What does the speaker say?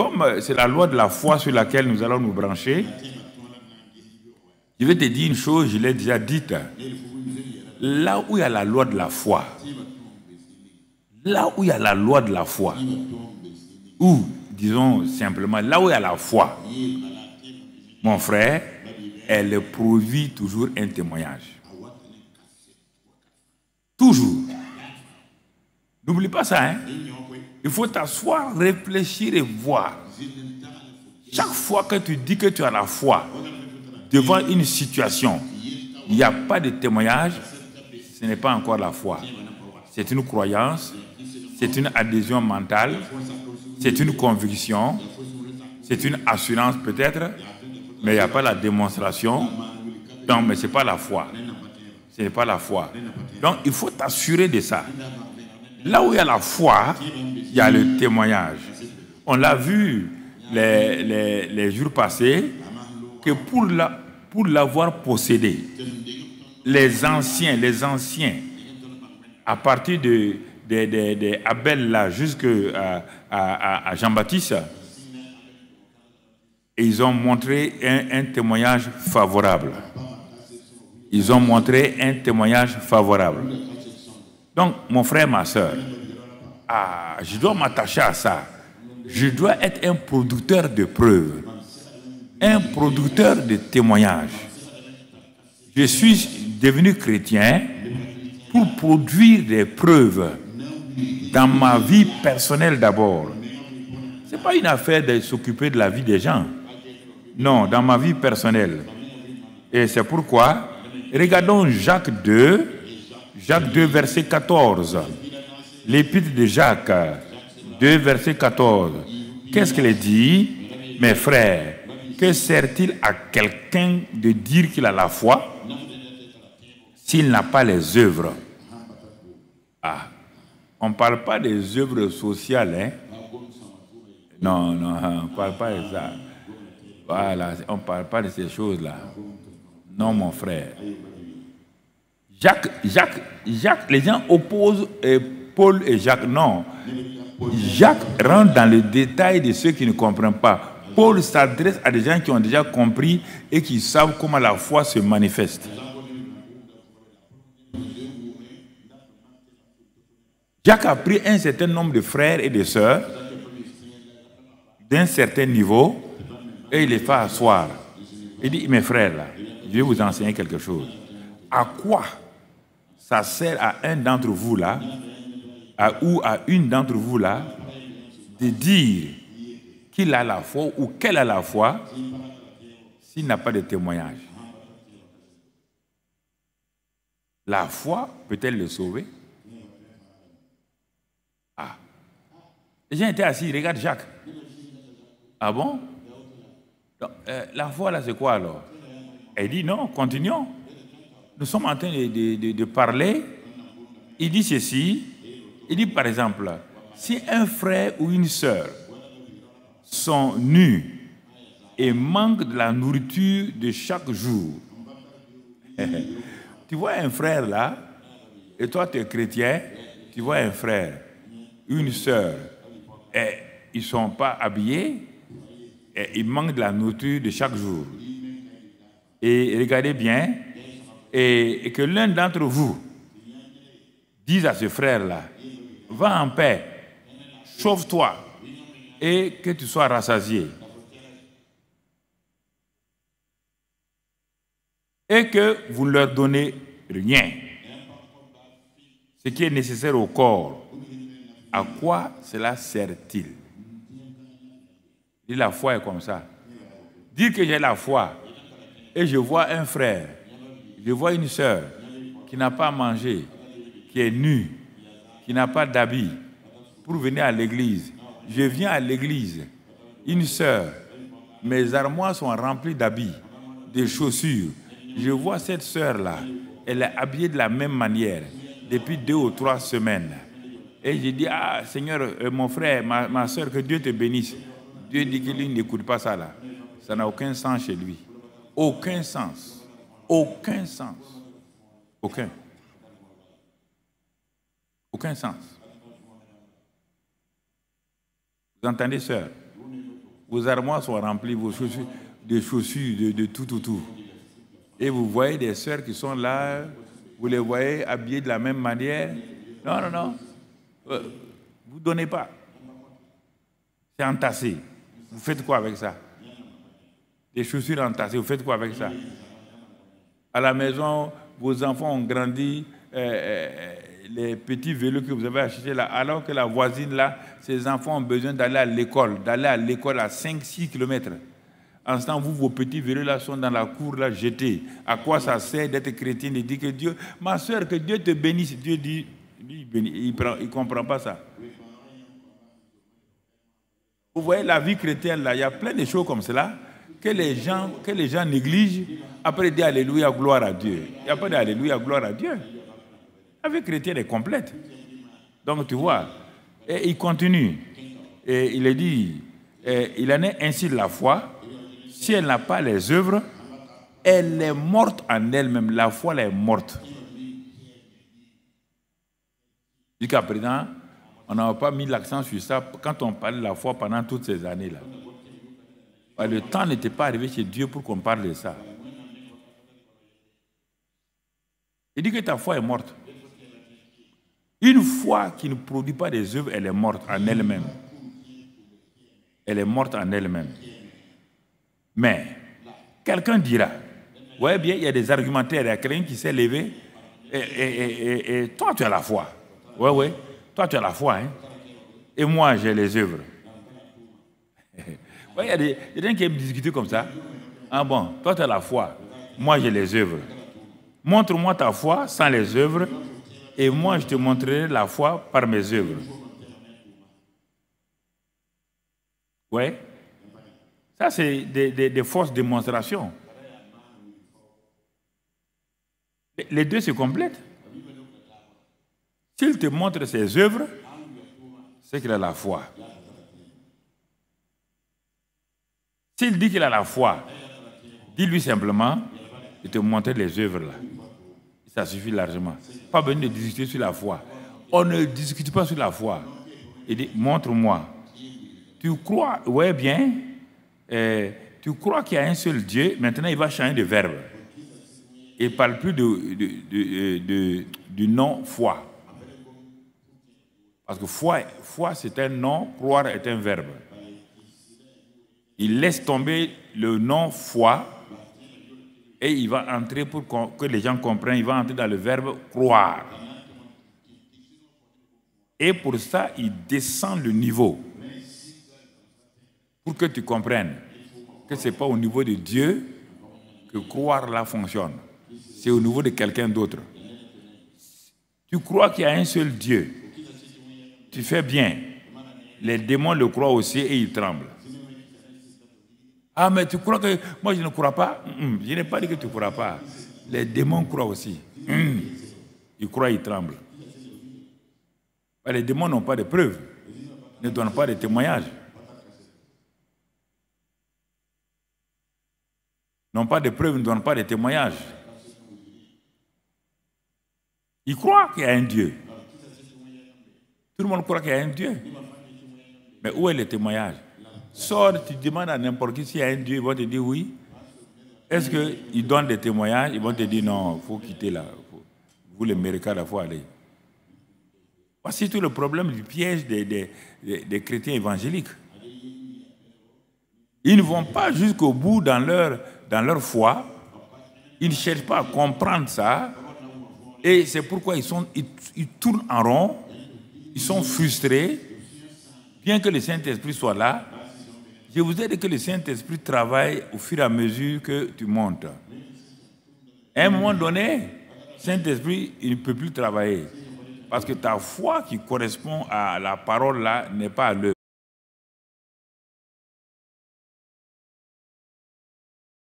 comme c'est la loi de la foi sur laquelle nous allons nous brancher, je vais te dire une chose, je l'ai déjà dite. Là où il y a la loi de la foi, ou disons simplement, là où il y a la foi, mon frère, elle produit toujours un témoignage. Toujours. N'oublie pas ça, hein? Il faut t'asseoir, réfléchir et voir. Chaque fois que tu dis que tu as la foi devant une situation, il n'y a pas de témoignage, ce n'est pas encore la foi. C'est une croyance, c'est une adhésion mentale, c'est une conviction, c'est une assurance peut-être, mais il n'y a pas la démonstration. Non, mais ce n'est pas la foi. Ce n'est pas la foi. Donc, il faut t'assurer de ça. Là où il y a la foi, il y a le témoignage. On l'a vu les jours passés, que pour l'avoir possédé, les anciens, à partir de Abel là jusqu'à Jean-Baptiste, ils ont montré un témoignage favorable. Ils ont montré un témoignage favorable. Donc, mon frère, ma soeur, je dois m'attacher à ça. Je dois être un producteur de preuves, un producteur de témoignages. Je suis devenu chrétien pour produire des preuves dans ma vie personnelle d'abord. Ce n'est pas une affaire de s'occuper de la vie des gens. Non, dans ma vie personnelle. Et c'est pourquoi, regardons Jacques 2, verset 14. L'épître de Jacques 2, verset 14. Qu'est-ce qu'il dit? Mes frères, que sert-il à quelqu'un de dire qu'il a la foi s'il n'a pas les œuvres? On ne parle pas des œuvres sociales, hein? Non, on ne parle pas de ça. Voilà, on ne parle pas de ces choses-là. Non, mon frère. Jacques, les gens opposent Paul et Jacques. Non. Jacques rentre dans le détail de ceux qui ne comprennent pas. Paul s'adresse à des gens qui ont déjà compris et qui savent comment la foi se manifeste. Jacques a pris un certain nombre de frères et de sœurs d'un certain niveau et il les fait asseoir. Il dit, mes frères, là, je vais vous enseigner quelque chose. À quoi ça sert à un d'entre vous là, ou à une d'entre vous là, de dire qu'il a la foi ou qu'elle a la foi s'il n'a pas de témoignage? La foi peut-elle le sauver? Les gens étaient assis, ils regardent Jacques. Ah bon? Donc, la foi là, c'est quoi alors? Elle dit non, continuons. Nous sommes en train de parler. Il dit ceci. Il dit par exemple, si un frère ou une sœur sont nus et manquent de la nourriture de chaque jour, tu vois un frère là, et toi tu es chrétien, tu vois un frère, une sœur, et ils ne sont pas habillés, et ils manquent de la nourriture de chaque jour. Et regardez bien, et que l'un d'entre vous dise à ce frère-là, va en paix, sauve-toi, et que tu sois rassasié. Et que vous ne leur donnez rien. Ce qui est nécessaire au corps. À quoi cela sert-il? Et la foi est comme ça. Dire que j'ai la foi et je vois un frère, je vois une sœur qui n'a pas mangé, qui est nue, qui n'a pas d'habit pour venir à l'église. Je viens à l'église, une sœur, mes armoires sont remplies d'habits, de chaussures. Je vois cette sœur-là, elle est habillée de la même manière depuis 2 ou 3 semaines. Et je dis, ah Seigneur, mon frère, ma sœur, que Dieu te bénisse. Dieu dit qu'il n'écoute pas ça là. Ça n'a aucun sens chez lui. Aucun sens. Aucun sens. Aucun. Aucun sens. Vous entendez, sœur? Vos armoires sont remplies, vos chaussures, de chaussures, de tout. Et vous voyez des sœurs qui sont là, vous les voyez habillées de la même manière. Non. Vous ne donnez pas. C'est entassé. Vous faites quoi avec ça? Des chaussures entassées, vous faites quoi avec ça? À la maison, vos enfants ont grandi, les petits vélos que vous avez achetés là, alors que la voisine là, ses enfants ont besoin d'aller à l'école à 5-6 km. En ce temps, vos petits vélos là sont dans la cour là jetés. À quoi ça sert d'être chrétien et dire que Dieu, ma soeur, que Dieu te bénisse? Dieu dit, lui, il ne comprend pas ça. Vous voyez la vie chrétienne là, il y a plein de choses comme cela que les gens négligent. Après, dire alléluia, gloire à Dieu. Il n'y a pas d'alléluia, gloire à Dieu. La vie chrétienne est complète. Donc tu vois, et il continue. Et il est dit, il en est ainsi de la foi. Si elle n'a pas les œuvres, elle est morte en elle-même. La foi, elle est morte. Jusqu'à présent, on n'a pas mis l'accent sur ça quand on parle de la foi pendant toutes ces années-là. Le temps n'était pas arrivé chez Dieu pour qu'on parle de ça. Il dit que ta foi est morte. Une foi qui ne produit pas des œuvres, elle est morte en elle-même. Elle est morte en elle-même. Mais, quelqu'un dira, vous voyez bien, il y a des argumentaires, il y a quelqu'un qui s'est levé, et toi, tu as la foi. Oui, toi, tu as la foi, hein? Et moi, j'ai les œuvres. Il y a des gens qui aiment discuter comme ça. Ah bon, toi, tu as la foi, moi, j'ai les œuvres. Montre-moi ta foi sans les œuvres, et moi, je te montrerai la foi par mes œuvres. Oui. Ça, c'est des fausses démonstrations. Les deux se complètent. S'il te montre ses œuvres, c'est qu'il a la foi. S'il dit qu'il a la foi, dis-lui simplement, je te montrer les œuvres là. Ça suffit largement. Pas besoin de discuter sur la foi. On ne discute pas sur la foi. Il dit, montre-moi. Tu crois, ouais bien, tu crois qu'il y a un seul Dieu, maintenant il va changer de verbe. Il ne parle plus du nom foi. Parce que foi c'est un nom, croire est un verbe. Il laisse tomber le nom foi et il va entrer pour que les gens comprennent, il va entrer dans le verbe croire. Et pour ça, il descend le niveau. Pour que tu comprennes que ce n'est pas au niveau de Dieu que croire là fonctionne. C'est au niveau de quelqu'un d'autre. Tu crois qu'il y a un seul Dieu. Tu fais bien. Les démons le croient aussi et ils tremblent. Ah, mais tu crois que... Moi, je ne crois pas. Je n'ai pas dit que tu ne crois pas. Les démons croient aussi. Ils croient, ils tremblent. Les démons n'ont pas de preuves. Ne donnent pas de témoignages. N'ont pas de preuves, ne donnent pas de témoignages. Ils croient qu'il y a un Dieu. Tout le monde croit qu'il y a un Dieu. Mais où est le témoignage? Sors, tu demandes à n'importe qui s'il y a un Dieu, ils vont te dire oui. Est-ce qu'ils donnent des témoignages? Ils vont te dire non, il faut quitter là. Vous les Américains, il faut aller. Voici tout le problème du piège des chrétiens évangéliques. Ils ne vont pas jusqu'au bout dans leur foi. Ils ne cherchent pas à comprendre ça. Et c'est pourquoi ils tournent en rond. Ils sont frustrés. Bien que le Saint-Esprit soit là, je vous ai dit que le Saint-Esprit travaille au fur et à mesure que tu montes. À un moment donné, le Saint-Esprit, il ne peut plus travailler. Parce que ta foi qui correspond à la parole là n'est pas à l'œuvre.